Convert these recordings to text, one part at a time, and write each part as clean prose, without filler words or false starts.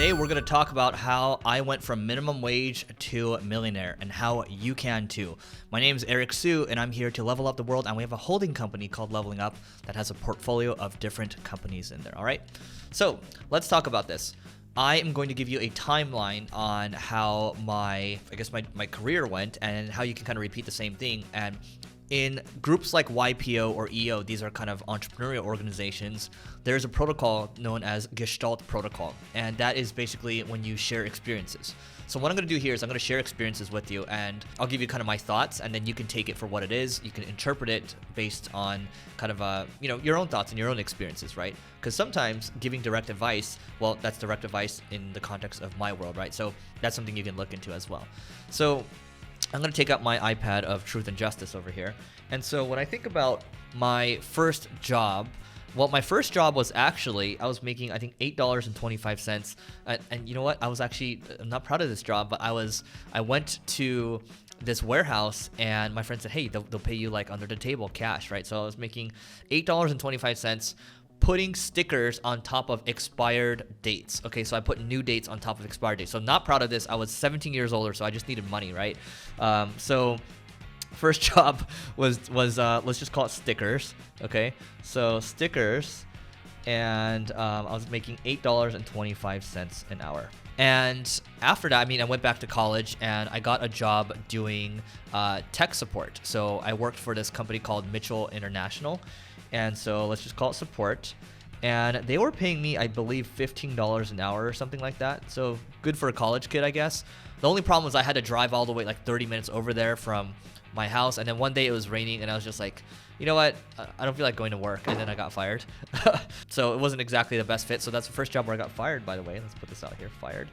Today we're going to talk about how I went from minimum wage to millionaire and how you can too. My name is Eric Siu and I'm here to level up the world, and we have a holding company called Leveling Up that has a portfolio of different companies in there. All right, so let's talk about this. I am going to give you a timeline on how my career went and how you can kind of repeat the same thing. And in groups like YPO or EO, these are kind of entrepreneurial organizations, there's a protocol known as Gestalt protocol, and that is basically when you share experiences. So what I'm going to do here is I'm going to share experiences with you, and I'll give you kind of my thoughts, and then you can take it for what it is. You can interpret it based on kind of your own thoughts and your own experiences, right? Because sometimes giving direct advice, well, that's direct advice in the context of my world, right? So that's something you can look into as well. So I'm going to take out my iPad of Truth and Justice over here. And so when I think about my first job, well, my first job was actually, I was making, I think, $8.25. And you know what? I'm not proud of this job, but I went to this warehouse and my friend said, hey, they'll pay you like under the table cash, right? So I was making $8.25. Putting stickers on top of expired dates. Okay, so I put new dates on top of expired dates. So I'm not proud of this. I was 17 years older, so I just needed money, right? So first job was let's just call it stickers. Okay, so stickers, and I was making $8.25 an hour. And after that, I went back to college and I got a job doing tech support. So I worked for this company called Mitchell International. And so let's just call it support. And they were paying me, I believe, $15 an hour or something like that. So good for a college kid, I guess. The only problem was I had to drive all the way like 30 minutes over there from my house. And then one day it was raining and I was just like, you know what? I don't feel like going to work. And then I got fired. So it wasn't exactly the best fit. So that's the first job where I got fired, by the way. Let's put this out here, fired.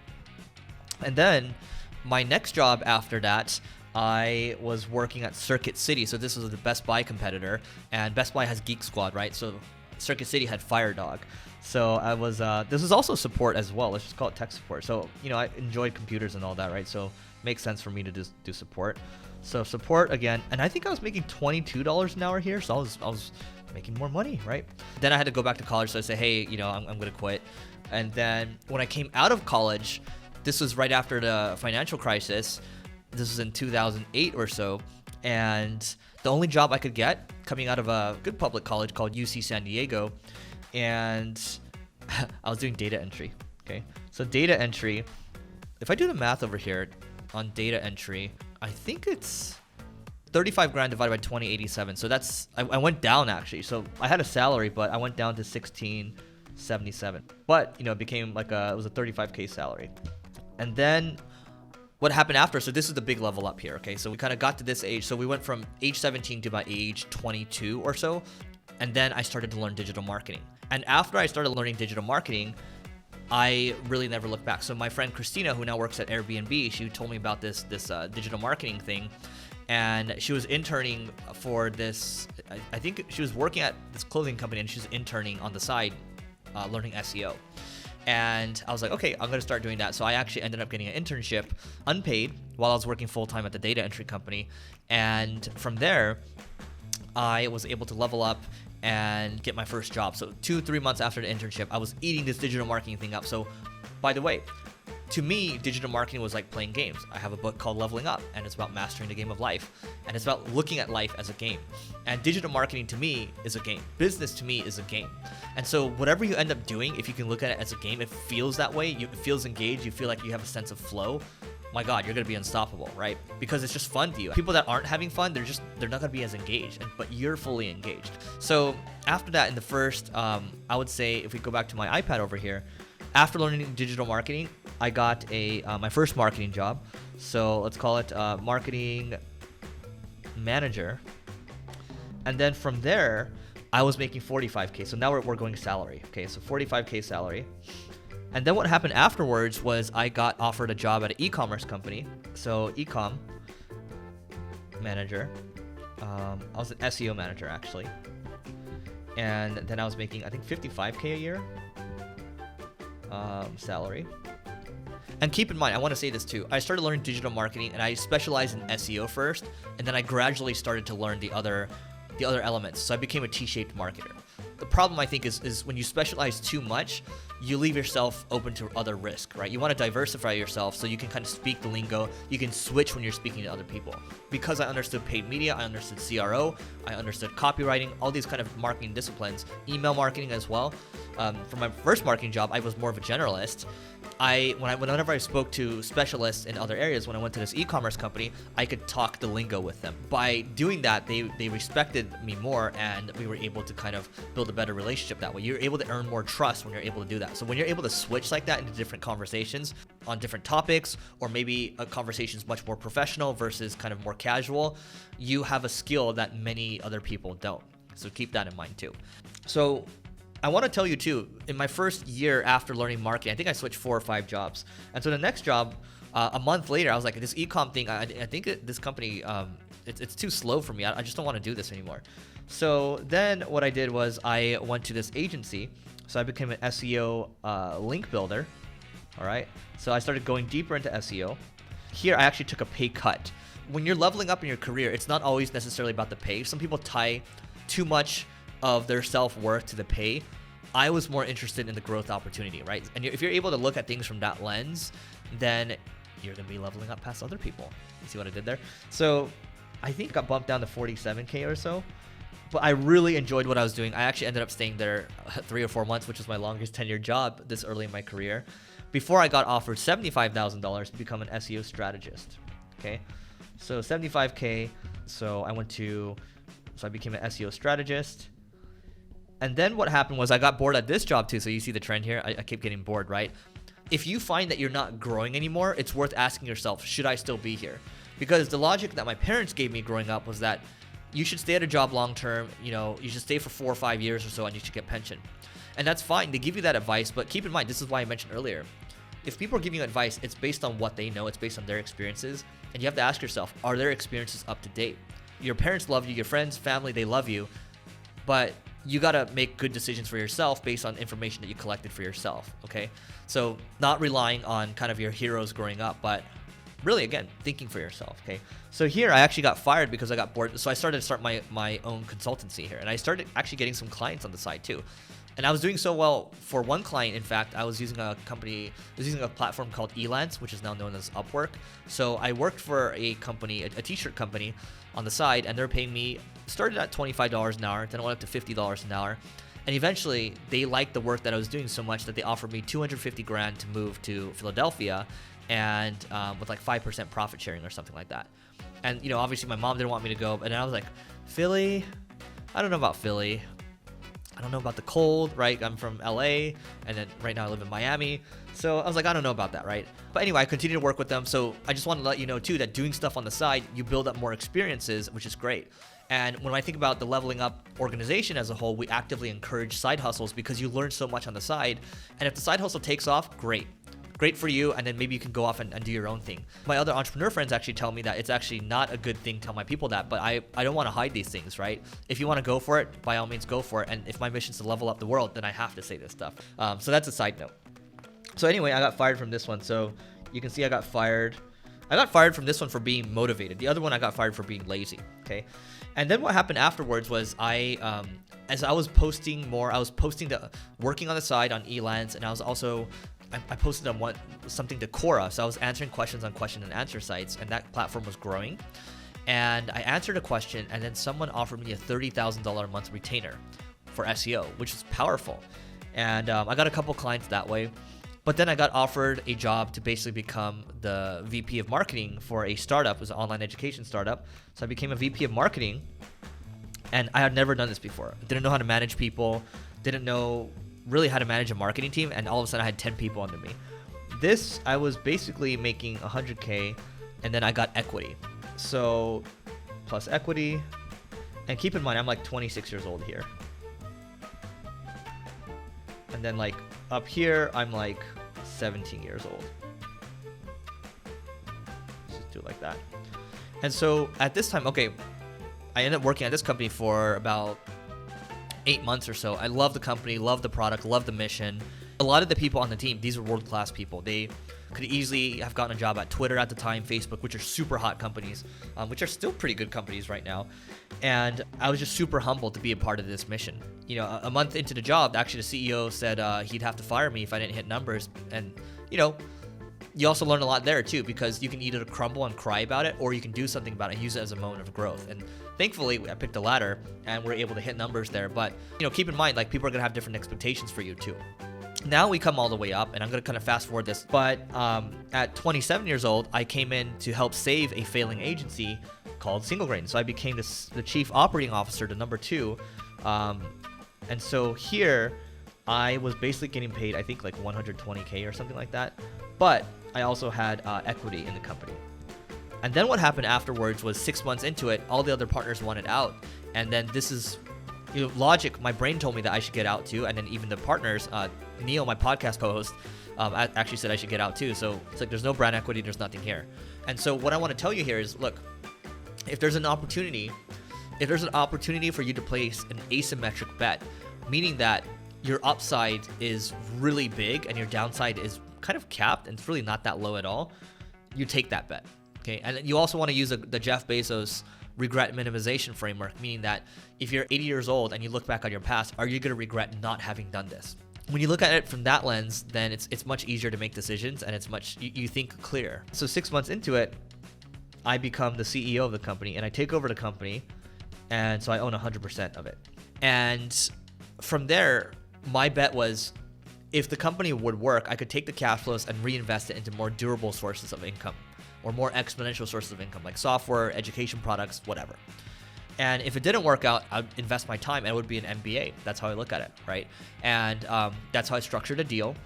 And then my next job after that, I was working at Circuit City. So this was the Best Buy competitor, and Best Buy has Geek Squad, right? So Circuit City had Fire Dog. So I was, this was also support as well. Let's just call it tech support. So, I enjoyed computers and all that, right? So it makes sense for me to just do support. So support again, and I think I was making $22 an hour here. So I was making more money, right? Then I had to go back to college. So I said, hey, I'm going to quit. And then when I came out of college, this was right after the financial crisis. This was in 2008 or so, and the only job I could get coming out of a good public college called UC San Diego, and I was doing data entry. Okay, so data entry, if I do the math over here on data entry, I think it's 35 grand divided by 2087. So that's, I went down actually. So I had a salary, but I went down to 1677. But it became like it was a 35K salary. And then what happened after, so this is the big level up here, okay? So we kind of got to this age. So we went from age 17 to about age 22 or so. And then I started to learn digital marketing. And after I started learning digital marketing, I really never looked back. So my friend Christina, who now works at Airbnb, she told me about this digital marketing thing. And she was interning for this, I think she was working at this clothing company and she was interning on the side, learning SEO. And I was like, okay, I'm going to start doing that. So I actually ended up getting an internship, unpaid, while I was working full-time at the data entry company. And from there, I was able to level up and get my first job. So 2-3 months after the internship, I was eating this digital marketing thing up. So by the way, to me, digital marketing was like playing games. I have a book called Leveling Up, and it's about mastering the game of life. And it's about looking at life as a game. And digital marketing to me is a game. Business to me is a game. And so whatever you end up doing, if you can look at it as a game, it feels that way. It feels engaged. You feel like you have a sense of flow. My God, you're going to be unstoppable, right? Because it's just fun to you. People that aren't having fun, they're not going to be as engaged, but you're fully engaged. So after that, in the first, I would say, if we go back to my iPad over here, after learning digital marketing, I got my first marketing job. So let's call it marketing manager. And then from there, I was making 45K. So now we're going salary. Okay, so 45K salary. And then what happened afterwards was I got offered a job at an e-commerce company. So e-com manager. I was an SEO manager actually. And then I was making, I think, 55K a year salary. And keep in mind, I want to say this too. I started learning digital marketing and I specialized in SEO first, and then I gradually started to learn the other elements. So I became a T-shaped marketer. The problem, I think, is when you specialize too much, you leave yourself open to other risk, right? You want to diversify yourself so you can kind of speak the lingo. You can switch when you're speaking to other people. Because I understood paid media, I understood CRO, I understood copywriting, all these kind of marketing disciplines, email marketing as well. For my first marketing job, I was more of a generalist. Whenever I spoke to specialists in other areas, when I went to this e-commerce company, I could talk the lingo with them. By doing that, they respected me more, and we were able to kind of build a better relationship that way. You're able to earn more trust when you're able to do that. So when you're able to switch like that into different conversations on different topics, or maybe a conversation's much more professional versus kind of more casual, you have a skill that many other people don't. So keep that in mind too. So I want to tell you too, in my first year after learning marketing, I think I switched 4 or 5 jobs. And so the next job, a month later, I was like, this e-com thing, I think this company, it's too slow for me. I just don't want to do this anymore. So then what I did was I went to this agency. So I became an SEO link builder. All right. So I started going deeper into SEO. Here, I actually took a pay cut. When you're leveling up in your career, it's not always necessarily about the pay. Some people tie too much of their self-worth to the pay. I was more interested in the growth opportunity, right? And if you're able to look at things from that lens, then you're going to be leveling up past other people. You see what I did there? So I think I got bumped down to 47K or so, but I really enjoyed what I was doing. I actually ended up staying there 3 or 4 months, which was my longest tenured job this early in my career, before I got offered $75,000 to become an SEO strategist. Okay, so 75K. So I became an SEO strategist. And then what happened was I got bored at this job too. So you see the trend here. I keep getting bored, right? If you find that you're not growing anymore, it's worth asking yourself, should I still be here? Because the logic that my parents gave me growing up was that you should stay at a job long term. You should stay for 4 or 5 years or so, and you should get pension. And that's fine. They give you that advice, but keep in mind, this is why I mentioned earlier, if people are giving you advice, it's based on what they know. It's based on their experiences. And you have to ask yourself, are their experiences up to date? Your parents love you, your friends, family, they love you, but you got to make good decisions for yourself based on information that you collected for yourself, okay? So not relying on kind of your heroes growing up, but really, again, thinking for yourself, okay? So here I actually got fired because I got bored. So I started to start my own consultancy here, and I started actually getting some clients on the side too. And I was doing so well for one client. In fact, I was using a platform called Elance, which is now known as Upwork. So I worked for a company, a t-shirt company on the side, and they're paying me, started at $25 an hour, then I went up to $50 an hour. And eventually they liked the work that I was doing so much that they offered me $250,000 to move to Philadelphia, and with like 5% profit sharing or something like that. And obviously my mom didn't want me to go, and I was like, Philly? I don't know about Philly. I don't know about the cold, right? I'm from LA, and then right now I live in Miami. So I was like, I don't know about that, right? But anyway, I continue to work with them. So I just want to let you know too that doing stuff on the side, you build up more experiences, which is great. And when I think about the Leveling Up organization as a whole, we actively encourage side hustles because you learn so much on the side. And if the side hustle takes off, great for you, and then maybe you can go off and do your own thing. My other entrepreneur friends actually tell me that it's actually not a good thing to tell my people that, but I don't want to hide these things, right? If you want to go for it, by all means go for it, and if my mission is to level up the world, then I have to say this stuff. So that's a side note. So anyway, I got fired from this one. So you can see I got fired from this one for being motivated. The other one I got fired for being lazy, okay? And then what happened afterwards was as I was posting more, I was posting working on the side on Elance, and I was also I posted on something to Quora. So I was answering questions on question and answer sites, and that platform was growing. And I answered a question, and then someone offered me a $30,000 a month retainer for SEO, which is powerful. And I got a couple clients that way. But then I got offered a job to basically become the VP of marketing for a startup. It was an online education startup. So I became a VP of marketing, and I had never done this before. Didn't know how to manage people, didn't know really how to manage a marketing team, and all of a sudden I had 10 people under me. This, I was basically making 100K, and then I got equity. So plus equity, and keep in mind I'm like 26 years old here. And then like up here I'm like 17 years old. Let's just do it like that. And so at this time, okay, I ended up working at this company for about 8 months or so. I love the company, love the product, love the mission, A lot of the people on the team, these are world-class people. They could easily have gotten a job at Twitter at the time, Facebook, which are super hot companies, which are still pretty good companies right now. And I was just super humbled to be a part of this mission. You know, a month into the job, actually the CEO said he'd have to fire me if I didn't hit numbers. And, you know, you also learn a lot there too, because you can either crumble and cry about it, or you can do something about it and use it as a moment of growth. And thankfully, I picked a ladder and we're able to hit numbers there. But, you know, keep in mind, like, people are going to have different expectations for you too. Now we come all the way up, and I'm going to kind of fast forward this, but at 27 years old, I came in to help save a failing agency called Single Grain. So I became the chief operating officer, the number 2. And so here, I was basically getting paid, I think, like $120K or something like that. But I also had equity in the company. And then what happened afterwards was 6 months into it, all the other partners wanted out. And then this is, you know, logic. My brain told me that I should get out too. And then even the partners, Neil, my podcast co-host, actually said I should get out too. So it's like, there's no brand equity, there's nothing here. And so what I want to tell you here is, look, if there's an opportunity for you to place an asymmetric bet, meaning that your upside is really big and your downside is kind of capped and it's really not that low at all, you take that bet. Okay. And you also want to use the Jeff Bezos regret minimization framework, meaning that if you're 80 years old and you look back on your past, are you going to regret not having done this? When you look at it from that lens, then it's much easier to make decisions, and it's much, you think clear. So 6 months into it, I become the CEO of the company, and I take over the company, and so I own 100% of it. And from there, my bet was, if the company would work, I could take the cash flows and reinvest it into more durable sources of income, or more exponential sources of income, like software, education products, whatever. And if it didn't work out, I'd invest my time, and it would be an MBA. That's how I look at it, right? And that's how I structured a deal.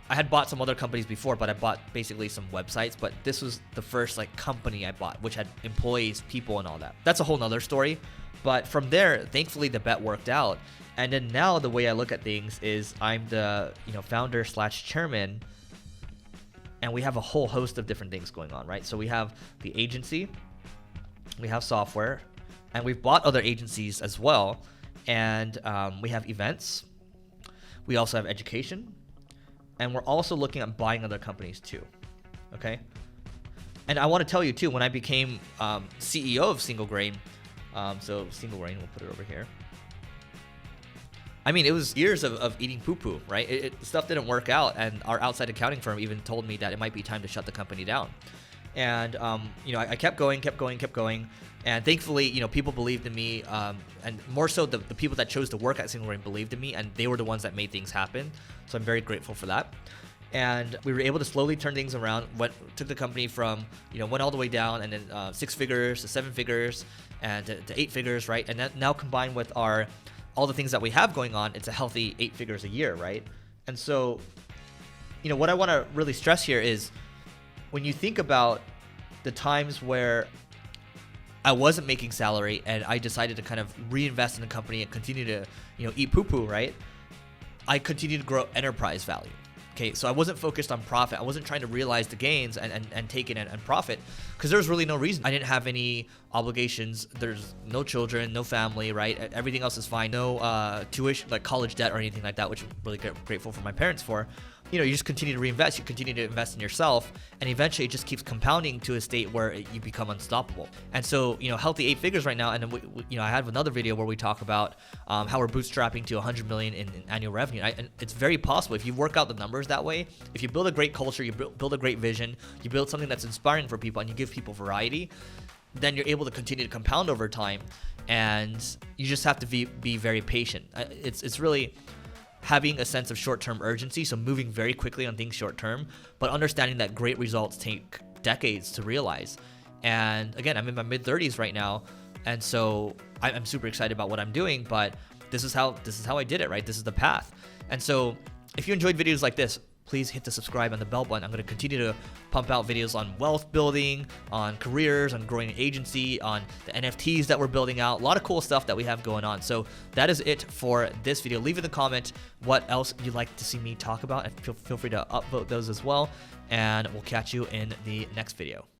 I had bought some other companies before, but I bought basically some websites, but this was the first like company I bought, which had employees, people, and all that. That's a whole nother story. But from there, thankfully the bet worked out. And then now the way I look at things is I'm the, you know, founder / chairman, and we have a whole host of different things going on, right? So we have the agency, we have software, and we've bought other agencies as well. And we have events. We also have education. And we're also looking at buying other companies too. Okay? And I want to tell you too, when I became CEO of Single Grain, so Single Grain, we'll put it over here. I mean, it was years of eating poo-poo, right? Stuff didn't work out, and our outside accounting firm even told me that it might be time to shut the company down. And, you know, I kept going. And thankfully, you know, people believed in me, and more so the people that chose to work at Single Grain believed in me, and they were the ones that made things happen. So I'm very grateful for that. And we were able to slowly turn things around. Took the company from, you know, went all the way down, and then 6 figures to 7 figures and to 8 figures, right? And that now combined with all the things that we have going on, it's a healthy 8 figures a year, right? And so, you know, what I want to really stress here is, when you think about the times where I wasn't making salary and I decided to kind of reinvest in the company and continue to, you know, eat poo-poo, right? I continued to grow enterprise value. Okay, so I wasn't focused on profit. I wasn't trying to realize the gains and take it and profit, because there was really no reason. I didn't have any obligations. There's no children, no family, right? Everything else is fine. No tuition, like college debt or anything like that, which I'm really grateful for my parents for. You know, you just continue to reinvest. You continue to invest in yourself, and eventually it just keeps compounding to a state where you become unstoppable. And so, you know, healthy 8 figures right now. And then you know, I have another video where we talk about how we're bootstrapping to 100 million in annual revenue. And it's very possible if you work out the numbers that way. If you build a great culture, you build a great vision, you build something that's inspiring for people, and you give people variety, then you're able to continue to compound over time. And you just have to be very patient. It's really having a sense of short-term urgency, so moving very quickly on things short-term, but understanding that great results take decades to realize. And again, I'm in my mid-30s right now, and so I'm super excited about what I'm doing, but this is how I did it, right? This is the path. And so if you enjoyed videos like this, please hit the subscribe and the bell button. I'm going to continue to pump out videos on wealth building, on careers, on growing an agency, on the NFTs that we're building out. A lot of cool stuff that we have going on. So that is it for this video. Leave in the comment what else you'd like to see me talk about, and feel free to upvote those as well. And we'll catch you in the next video.